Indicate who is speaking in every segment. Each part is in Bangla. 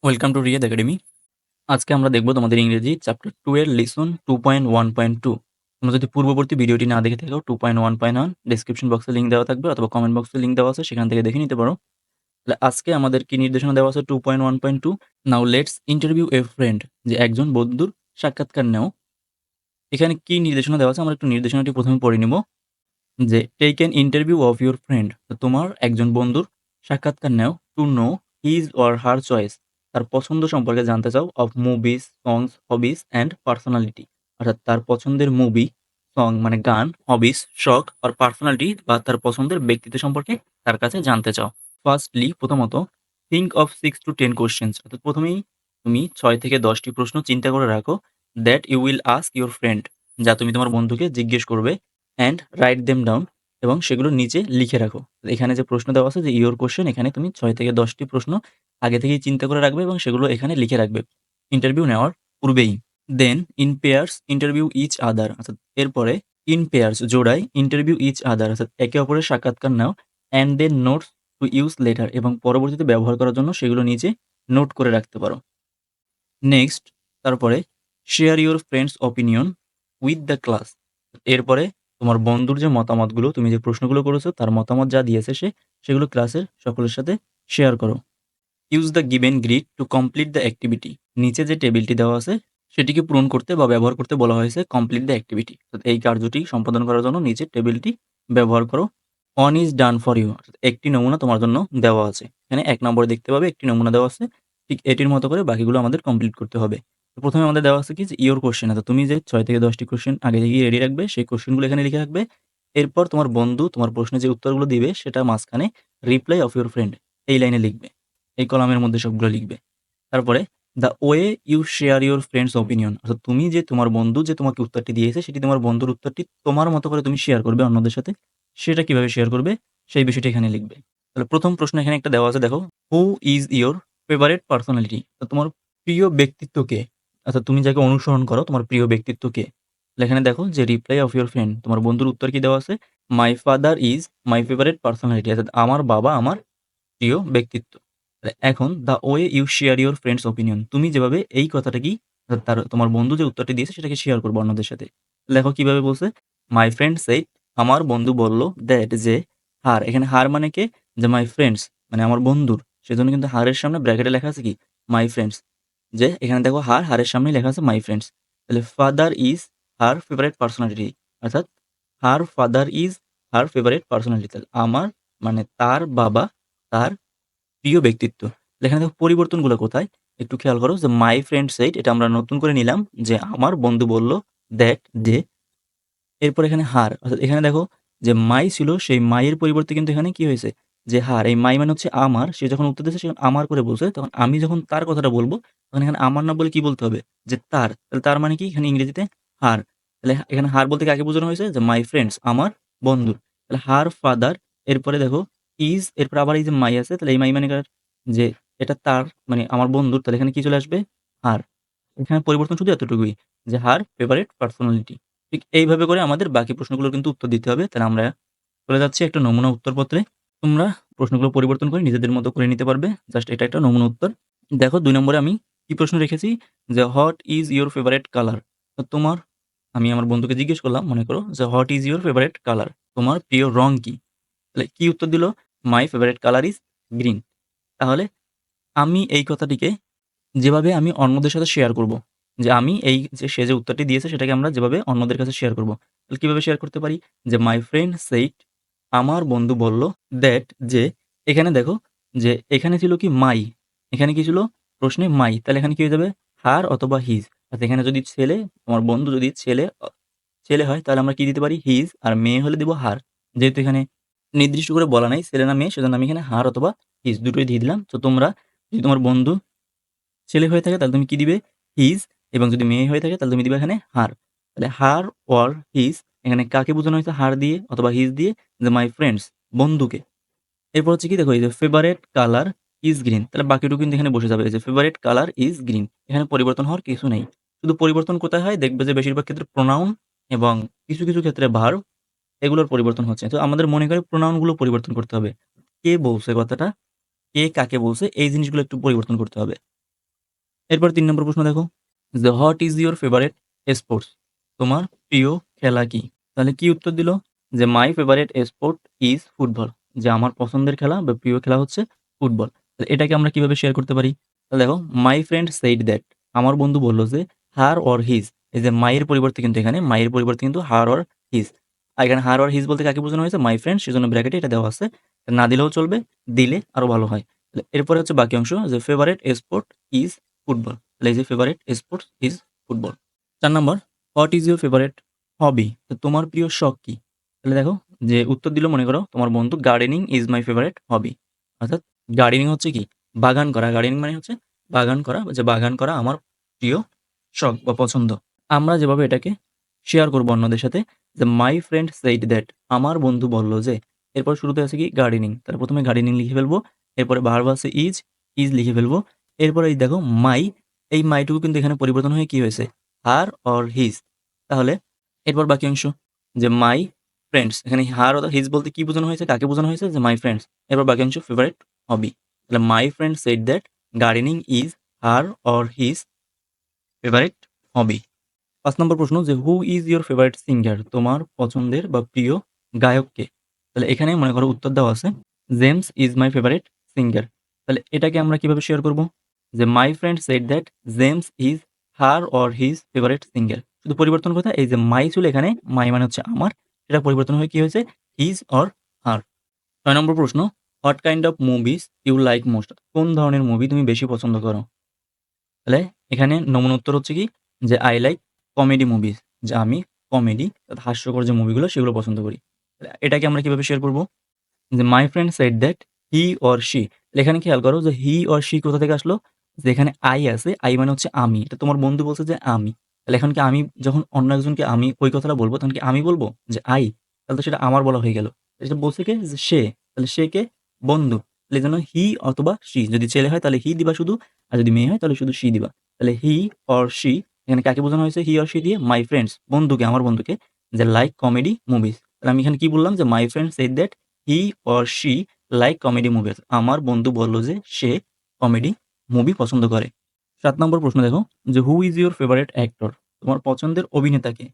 Speaker 1: Welcome to Riyad academy. আজকে আমরা দেখব তোমাদের ইংরেজি চ্যাপ্টার 2 এর লিসন 2.1.2। তোমরা যদি পূর্ববর্তী ভিডিওটি না দেখে থাকো 2.1.1 ডেসক্রিপশন বক্সে লিঙ্ক দেওয়া থাকবে অথবা কমেন্ট বক্সে লিঙ্ক দেওয়া আছে, সেখান থেকে দেখে নিতে পারো। তাহলে আজকে আমাদের কি নির্দেশনা দেওয়া আছে 2.1.2। Now let's interview a friend, যে একজন বন্ধুর সাক্ষাৎকার নেও। এখানে কি নির্দেশনা দেওয়া আছে আমরা একটু নির্দেশনাটি প্রথমে পড়ে নিব। যে take an interview of your friend, তোমার একজন বন্ধুর সাক্ষাৎকার নাও to know his or her choice, তার পছন্দ সম্পর্কে জানতে চাও, of movies, songs, hobbies and personality, অর্থাৎ তার পছন্দের মুভি, সং মানে গান, হবিস শখ, আর পার্সোনালিটি বা তার পছন্দের ব্যক্তিত্ব সম্পর্কে তার কাছে জানতে চাও। ফার্স্টলি প্রথমত থিঙ্ক অফ 6 to 10 কোশ্চেন্স, অর্থাৎ প্রথমেই তুমি 6 থেকে 10টি প্রশ্ন চিন্তা করে রাখো, that you will ask your friend, যা তুমি তোমার বন্ধুকে জিজ্ঞেস করবে, অ্যান্ড রাইট দেম ডাউন, এবং সেগুলো নিচে লিখে রাখো। এখানে যে প্রশ্ন দেওয়া আছে যে ইওর কোশ্চেন, এখানে তুমি 6 থেকে 10টি প্রশ্ন আগে থেকেই চিন্তা করে রাখবে এবং সেগুলো এখানে লিখে রাখবে ইন্টারভিউ নেওয়ার পূর্বেই। Then in pairs interview each other, অর্থাৎ এরপরে ইন পেয়ার্স জোড়ায় ইন্টারভিউ ইচ আদার, অর্থাৎ একে অপরের সাক্ষাৎকার নাও, and then notes to use later, এবং পরবর্তীতে ব্যবহার করার জন্য সেগুলো নিচে নোট করে রাখতে পারো। নেক্সট, তারপরে share your friends opinion with the class, এরপরে তোমার বন্ধুর যে মতামতগুলো, তুমি যে প্রশ্নগুলো করেছো তার মতামত যা দিয়েছে সেগুলো ক্লাসের সকলের সাথে শেয়ার করো। Use the given grid to complete the activity, নিচে যে টেবিলটি দেওয়া আছে সেটিকে পূরণ করতে বা ব্যবহার করতে বলা হয়েছে কমপ্লিট দ্য অ্যাক্টিভিটি, এই কার্যটি সম্পাদন করার জন্য নিচে টেবিলটি ব্যবহার করো। One is done for you, একটি নমুনা তোমার জন্য দেওয়া আছে, এখানে 1 নম্বরে দেখতে পাবে একটি নমুনা দেওয়া আছে, ঠিক এটির মতো করে বাকিগুলো আমাদের কমপ্লিট করতে হবে। তো প্রথমে আমাদের দেওয়া আছে কি যে ইওর কোশ্চেন, অর্থাৎ তুমি যে 6 থেকে 10টি কোশ্চেন আগে থেকেই রেডি রাখবে সেই কোশ্চেনগুলো এখানে লিখে রাখবে। এরপর তোমার বন্ধু তোমার প্রশ্নের যে উত্তরগুলো দিবে সেটা মাঝখানে রিপ্লাই অফ ইউর ফ্রেন্ড এই লাইনে লিখবে, এই কলামের মধ্যে সবগুলো লিখবে। তারপরে the way you share your friends opinion, অর্থাৎ তুমি যে তোমার বন্ধু যে তোমাকে উত্তরটি দিয়েছে সেটি তোমার বন্ধুর উত্তরটি তোমার মতো করে তুমি শেয়ার করবে অন্যদের সাথে, সেটা কিভাবে শেয়ার করবে সেই বিষয়টি এখানে লিখবে। তাহলে প্রথম প্রশ্ন এখানে একটা দেওয়া আছে, দেখো, who is your favourite personality, তোমার প্রিয় ব্যক্তিত্ব কে, অর্থাৎ তুমি যাকে অনুসরণ করো তোমার প্রিয় ব্যক্তিত্ব কে। তাহলে এখানে দেখো যে রিপ্লাই অফ ইউর ফ্রেন্ড, তোমার বন্ধুর উত্তর কি দেওয়া আছে, my father is my favourite personality, অর্থাৎ আমার বাবা আমার প্রিয় ব্যক্তিত্ব। এখন the way you share your friends opinion, তুমি যেভাবে এই কথাটা কি তার তোমার বন্ধু যে উত্তরটি দিয়েছে সেটাকে শেয়ার করবো অন্যদের সাথে। দেখো কিভাবে বলছে, মাই ফ্রেন্ড সেইড, আমার বন্ধু বলল, দ্যাট যে হার, এখানে হার মানে কে, যে মাই ফ্রেন্ডস মানে আমার বন্ধুর, সেজন্য কিন্তু হারের সামনে ব্র্যাকেটে লেখা আছে কি মাই ফ্রেন্ডস, যে এখানে দেখো হারের সামনেই লেখা আছে মাই ফ্রেন্ডস। তাহলে father is her favourite personality, অর্থাৎ her father is her favourite personality, তাহলে আমার মানে তার বাবা তার প্রিয় ব্যক্তিত্ব। এখানে দেখো পরিবর্তনগুলো কোথায় একটু খেয়াল করো, যে মাই ফ্রেন্ড সেইড এটা আমরা নতুন করে নিলাম, যে আমার বন্ধু বলল, দ্যাট যে, এরপর এখানে হার, অর্থাৎ এখানে দেখো যে মাই ছিল সেই মাইয়ের পরিবর্তে কিন্তু এখানে কি হয়েছে, যে হার, এই মাই মানে হচ্ছে আমার, সে যখন উত্তর দিয়েছে সে আমার করে বলছে, তখন আমি যখন তার কথাটা বলবো তখন এখানে আমার না বলে কি বলতে হবে, যে তার। তাহলে তার মানে কি এখানে ইংরেজিতে হার। তাহলে এখানে হার বলতে কাকে বোঝানো হয়েছে, যে মাই ফ্রেন্ডস আমার বন্ধু। তাহলে হার ফাদার, এরপরে দেখো ইজ, এরপর আবার এই যে মাই আছে, তাহলে এই মাই মানে কার, যে এটা তার মানে আমার বন্ধুর, তাহলে এখানে কি চলে আসবে, হার। এখানে পরিবর্তন শুধু এতটুকুই, যে হার ফেভারিট পার্সোনালিটি। ঠিক এইভাবে করে আমাদের বাকি প্রশ্নগুলোর কিন্তু উত্তর দিতে হবে। তাহলে আমরা চলে যাচ্ছি একটা নমুনা উত্তরপত্রে। তোমরা প্রশ্নগুলো পরিবর্তন করে নিজেদের মতো করে নিতে পারবে। জাস্ট এটা একটা নমুনা উত্তর। দেখো ২ নম্বরে আমি কি প্রশ্ন রেখেছি, যে what is your favourite colour? তো আমি আমার বন্ধুকে জিজ্ঞেস করলাম, মনে করো যে what is your favourite colour? তোমার প্রিয় রং কি? তাহলে কি উত্তর দিল? My favourite colour is green. তাহলে আমি এই কথাটিকে যেভাবে আমি অন্যদের সাথে শেয়ার করব। যে আমি এই যে সে যে উত্তরটি দিয়েছে সেটাকে আমরা যেভাবে অন্যদের কাছে শেয়ার করব। তাহলে কিভাবে শেয়ার করতে পারি? যে মাই ফ্রেন্ড সেইড, আমার বন্ধু বলল, দ্যাট যে, এখানে দেখো যে এখানে ছিল কি মাই, এখানে কি ছিল? প্রশ্নে মাই। তাহলে এখানে কি হয়ে যাবে? হার অথবা হিজ। অর্থাৎ এখানে যদি ছেলে, তোমার বন্ধু যদি ছেলে হয় তাহলে আমরা কি দিতে পারি? হিজ, আর মেয়ে হলে দিব হার। যেহেতু এখানে নির্দিষ্ট করে বলা নাই ছেলে না মেয়ে, সেজন্য আমি এখানে হার অথবা হিজ দুটোই দিয়ে দিলাম। তো তোমরা যদি তোমার বন্ধু ছেলে হয়ে থাকে তাহলে তুমি কি দিবে? হিজ, এবং যদি মেয়ে হয়ে থাকে তাহলে তুমি দিবে এখানে হার। তাহলে হার অর হিজ, এখানে কাকে বোঝানো হয়েছে হার দিয়ে অথবা হিজ দিয়ে? যে মাই ফ্রেন্ডস, বন্ধুকে। এরপর হচ্ছে কি, দেখো এই যে ফেভারেট কালার ইজ গ্রিন, তাহলে বাকিটুকু কিন্তু এখানে বসে যাবে। এই যে ফেভারেট কালার ইজ গ্রিন, এখানে পরিবর্তন হওয়ার কিছু নেই। শুধু পরিবর্তন কোথায় হয়? দেখবে যে বেশিরভাগ ক্ষেত্রে প্রোনাউন এবং কিছু ক্ষেত্রে ভার্ব, এগুলোর পরিবর্তন হচ্ছে। তো আমাদের মনে করে প্রোনাউন গুলো পরিবর্তন করতে হবে। কে বলছে কথাটা, কে কাকে বলছে, এই জিনিসগুলো একটু পরিবর্তন করতে হবে। এরপর ৩ নম্বর প্রশ্ন দেখো যে, "what is your favourite sports?" তোমার প্রিয় খেলা কি? তাহলে কি উত্তর দিল? যে, "my favourite sport is football." যে আমার পছন্দের খেলা বা প্রিয় খেলা হচ্ছে ফুটবল। তাহলে এটাকে আমরা কিভাবে শেয়ার করতে পারি? তাহলে দেখো, "মাই ফ্রেন্ড সেইড দ্যাট" আমার বন্ধু বলল যে, "হার অর হিজ" এই যে মাইয়ের পরিবর্তে কিন্তু এখানে মাইয়ের পরিবর্তে কিন্তু হার অর হিজ। আর এখানে হার অর হিজ বলতে কাকে বোঝানো হয়েছে? মাই ফ্রেন্ড, সেজন্য ব্র্যাকেটে এটা দেওয়া আছে। না দিলেও চলবে, দিলে আরো ভালো হয়। তাহলে এরপরে হচ্ছে বাকি অংশ যে, "ফেভারিট স্পোর্ট ইজ ফুটবল।" তাহলে এই যে favourite sports is football. ৪ number, what is your favourite hobby? তো তোমার প্রিয় শখ কি? তাহলে দেখো যে উত্তর দিল, মনে করো তোমার বন্ধু, gardening is my favourite hobby. অর্থাৎ গার্ডেনিং হচ্ছে কি? বাগান করা। গার্ডেনিং মানে হচ্ছে বাগান করা, যে বাগান করা আমার প্রিয় শখ বা পছন্দ। আমরা যেভাবে এটাকে শেয়ার করব অন্যদের সাথে, যে মাই ফ্রেন্ড সেইড দ্যাট আমার বন্ধু বলল যে, এরপর শুরুতে আছে কি? গার্ডেনিং। তাহলে ১ম এ গার্ডেনিং লিখে ফেলবো। এরপরে ভার্ব আছে ইজ, ইজ লিখে ফেলবো। এরপরে এই দেখো মাই, এই মাইটুকু কিন্তু এখানে পরিবর্তন হয়ে কি হয়েছে? Her or his. তাহলে এরপর বাকি অংশ যে মাই ফ্রেন্ডস, এখানে হার অর হিজ বলতে কি বোঝানো হয়েছে? কাকে বোঝানো হয়েছে? যে মাই ফ্রেন্ডস। এরপর বাকি অংশ ফেভারিট হবি। তাহলে my friend said that gardening is her or his favourite hobby. ৫ নম্বর প্রশ্ন যে, who is your favourite singer? তোমার পছন্দের বা প্রিয় গায়ক কে? তাহলে এখানে মনে করো উত্তর দেওয়া আছে, James is my favourite singer. তাহলে এটাকে আমরা কিভাবে শেয়ার করব? যে my friend said that James is her or his favourite singer. শুধু পরিবর্তন কোথায়? এই যে মাই ছিল এখানে, মাই মানে হচ্ছে আমার, এটা পরিবর্তন হয়ে কি হয়েছে? হিজ অর হার। ৬ নম্বর প্রশ্ন, what kind of movies you like most? কোন ধরনের মুভি তুমি বেশি পছন্দ করো? তাহলে এখানে নমুনা উত্তর হচ্ছে কি? যে আই লাইক কমেডি মুভিজ। যে আমি কমেডি অর্থাৎ হাস্যকর যে মুভিগুলো সেগুলো পছন্দ করি। এটাকে আমরা কিভাবে শেয়ার করব? যে my friend said that he or she. এখানে খেয়াল করো যে হি অর শি কোথা থেকে আসলো? যে এখানে আই আছে, আই মানে হচ্ছে আমি। এটা তোমার বন্ধু বলছে যে আমি। তাহলে এখন কি আমি যখন অন্য একজনকে আমি ওই কথাটা বলব, তখন কি আমি বলব যে আই? তাহলে তো সেটা আমার বলা হয়ে গেল। এটা বলছে কে? যে সে। তাহলে সে কে? বন্ধু। তাহলে এজন্য হি অথবা শি। যদি ছেলে হয় তাহলে হি দিবা শুধু, আর যদি মেয়ে হয় তাহলে শুধু শি দিবা। তাহলে হি অর শি, এখানে কাকে বোঝানো হয়েছে? হি অর শি দিয়ে মাই ফ্রেন্ডস, বন্ধুকে, আমার বন্ধুকে, যে লাইক কমেডি মুভিজ। তাহলে আমি এখানে কি বললাম? যে my friend said that he or she like comedy movies. আমার বন্ধু বলল যে সে কমেডি মুভি পছন্দ করে। ৭ নম্বর প্রশ্ন দেখো যে, who is your favourite actor? তোমার পছন্দের অভিনেতা কে?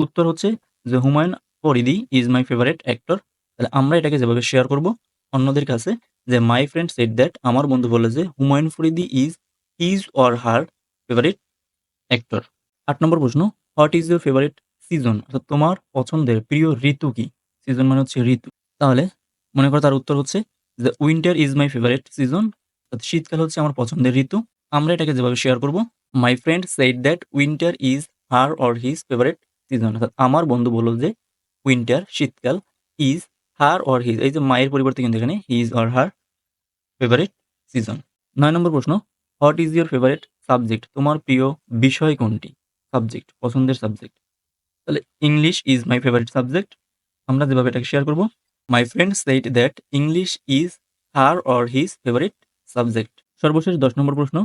Speaker 1: উত্তর হচ্ছে যে, Humayun Faridi is my favourite actor. তাহলে আমরা এটাকে যেভাবে শেয়ার করব অন্যদের কাছে, যে মাই ফ্রেন্ড সেড দ্যাট আমার বন্ধু বলল যে Humayun Faridi is his or her favourite actor. ৮ নম্বর প্রশ্ন, what is your favourite season? অর্থাৎ তোমার পছন্দের প্রিয় ঋতু কি? সিজন মানে হচ্ছে ঋতু। তাহলে মনে করো তার উত্তর হচ্ছে যে, winter is my favourite season. অর্থাৎ শীতকাল হচ্ছে আমার পছন্দের ঋতু। আমরা এটাকে যেভাবে শেয়ার করব, my friend said that winter is her or his favourite season. অর্থাৎ আমার বন্ধু বলল যে উইন্টার শীতকাল ইজ হার অর হিজ, এই যে মায়ের পরিবর্তে কিন্তু এখানে his or her favourite season. ৯ নম্বর প্রশ্ন, what is your favourite subject? তোমার প্রিয় বিষয় কোনটি? সাবজেক্ট, পছন্দের সাবজেক্ট। তাহলে English is my favourite subject. আমরা যেভাবে এটাকে শেয়ার করব, my friend said that English is her or his favourite subject. সর্বশেষ ১০ নম্বর প্রশ্ন,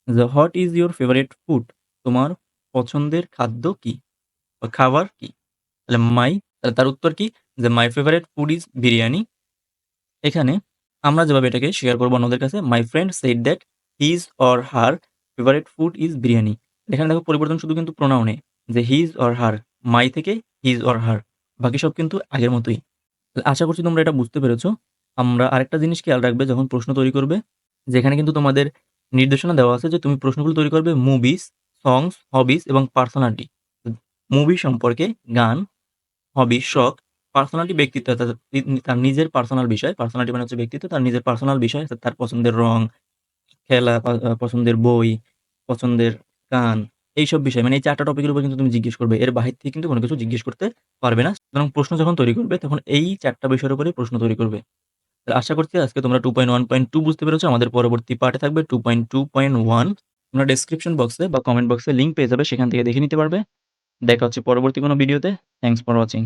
Speaker 1: যে what is your favourite food? তোমার পছন্দের খাদ্য কি বা খাবার কি? তাহলে তাহলে তার উত্তর কি? যে my favourite food is biryani. এখানে আমরা যেভাবে এটাকে শেয়ার করব অন্যদের কাছে, my friend said that his or her favourite food is biryani. এখানে দেখো পরিবর্তন শুধু কিন্তু প্রোনাউনে, যে হিজ অর হার, মাই থেকে হিজ অর হার, বাকি সব কিন্তু আগের মতোই। আশা করছি তোমরা এটা বুঝতে পেরেছ। আমরা আরেকটা জিনিস খেয়াল রাখবে যখন প্রশ্ন তৈরি করবে, যেখানে কিন্তু তোমাদের নির্দেশনা দেওয়া আছে যে তুমি প্রশ্নগুলো তৈরি করবে মুভিস, সংস, হবিস এবং পার্সোনালিটি। মুভি সম্পর্কে, গান, হবি শখ, পার্সোনালিটি ব্যক্তিত্ব, অর্থাৎ তার নিজের পার্সোনাল বিষয়। পার্সোনালিটি মানে হচ্ছে ব্যক্তিত্ব, তার নিজের পার্সোনাল বিষয়, অর্থাৎ তার পছন্দের রং, খেলা, পছন্দের বই, পছন্দের গান, এইসব বিষয়। মানে এই ৪ টা টপিকের উপর কিন্তু তুমি জিজ্ঞেস করবে। এর বাহির থেকে কিন্তু কোন কিছু জিজ্ঞেস করতে পারবে না। সুতরাং প্রশ্ন যখন তৈরি করবে তখন এই ৪ টা বিষয়ের উপরেই প্রশ্ন তৈরি করবে। তো আশা করছি আজকে তোমরা 2.1.2 বুঝতে পেরেছো। আমাদের পরবর্তী পার্টে থাকবে 2.2.1। তোমরা ডেসক্রিপশন বক্সে বা কমেন্ট বক্সে লিংক পেয়ে যাবে। সেখান থেকে দেখে নিতে পারবে। দেখা হচ্ছে পরবর্তী কোনো ভিডিওতে। Thanks for watching.